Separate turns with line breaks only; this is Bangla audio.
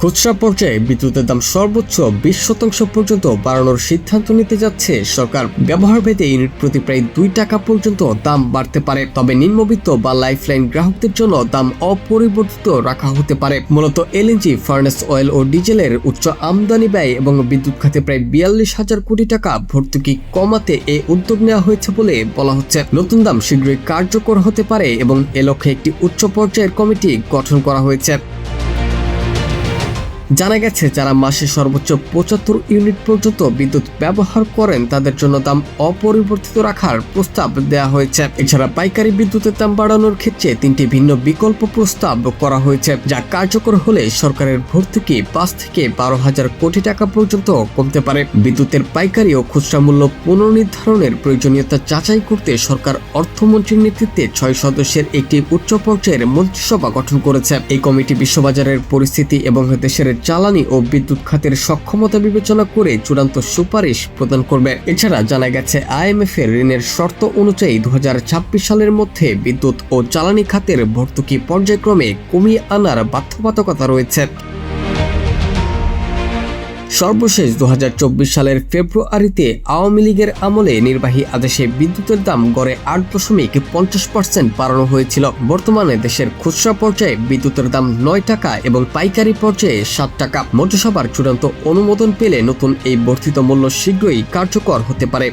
খুচরা পর্যায়ে বিদ্যুতের দাম সর্বোচ্চ 20% পর্যন্ত বাড়ানোর সিদ্ধান্ত নিতে যাচ্ছে সরকার। ব্যবহার ভেদে ইউনিট প্রতি প্রায় 2 টাকা পর্যন্ত দাম বাড়তে পারে, তবে নিম্নবিত্ত বা লাইফলাইন গ্রাহকদের জন্য দাম অপরিবর্তিত রাখা হতে পারে। মূলত এলএনজি, ফার্নেস অয়েল ও ডিজেলের উচ্চ আমদানি ব্যয় এবং বিদ্যুৎ খাতে প্রায় 42,000 কোটি টাকা ভর্তুকি কমাতে এই উদ্যোগ নেওয়া হয়েছে বলে বলা হচ্ছে। নতুন দাম শীঘ্রই কার্যকর হতে পারে এবং এ লক্ষ্যে একটি উচ্চ পর্যায়ের কমিটি গঠন করা হয়েছে। জানা গেছে, যারা মাসে সর্বোচ্চ 75 ইউনিট পর্যন্ত বিদ্যুৎ ব্যবহার করেন তাদের জন্য দাম অপরিবর্তিত রাখার প্রস্তাব দেওয়া হয়েছে। এছাড়া পাইকারি বিদ্যুতের দাম বাড়ানোর ক্ষেত্রে 3টি ভিন্ন বিকল্প প্রস্তাব করা হয়েছে, যা কার্যকর হলে সরকারের ভর্তুকি 5 থেকে 12,000 কোটি টাকা পর্যন্ত কমতে পারে। বিদ্যুতের পাইকারি ও খুচরা মূল্য পুনর্নির্ধারণের প্রয়োজনীয়তা যাচাই করতে সরকার অর্থমন্ত্রীর নেতৃত্বে 6 সদস্যের একটি উচ্চ পর্যায়ের মন্ত্রিসভা গঠন করেছে। এই কমিটি বিশ্ববাজারের পরিস্থিতি এবং দেশের জ্বালানি ও বিদ্যুৎ খাতের সক্ষমতা বিবেচনা করে চূড়ান্ত সুপারিশ প্রদান করবে। এছাড়া জানা গেছে, IMF এর ঋণের শর্ত অনুযায়ী 2026 সালের মধ্যে বিদ্যুৎ ও জ্বালানি খাতের ভর্তুকি পর্যায়ক্রমে কমিয়ে আনার বাধ্যবাধকতা রয়েছে। সর্বশেষ 2024 সালের ফেব্রুয়ারিতে আওয়ামী লীগের আমলে নির্বাহী আদেশে বিদ্যুতের দাম গড়ে 8.50% বাড়ানো হয়েছিল। বর্তমানে দেশের খুচরা পর্যায়ে বিদ্যুতের দাম 9 টাকা এবং পাইকারি পর্যায়ে 7 টাকা। মন্ত্রিসভার চূড়ান্ত অনুমোদন পেলে নতুন এই বর্ধিত মূল্য শীঘ্রই কার্যকর হতে পারে।